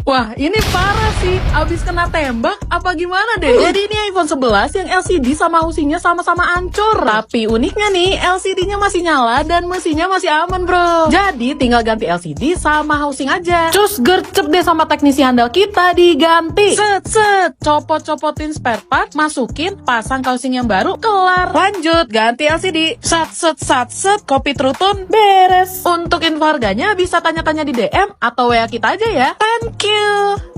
Wah, ini parah sih. Abis kena tembak, apa gimana deh? Jadi ini iPhone 11 yang LCD sama housingnya sama-sama hancur. Tapi uniknya nih, LCD-nya masih nyala dan mesinnya masih aman, bro. Jadi tinggal ganti LCD sama housing aja. Cus gercep deh sama teknisi handal kita diganti. Set, copot-copotin spare part, masukin, pasang housing yang baru, kelar. Lanjut, ganti LCD. Set, kopi trutun, beres. Untuk info harganya bisa tanya-tanya di DM atau WA kita aja ya. Thank you.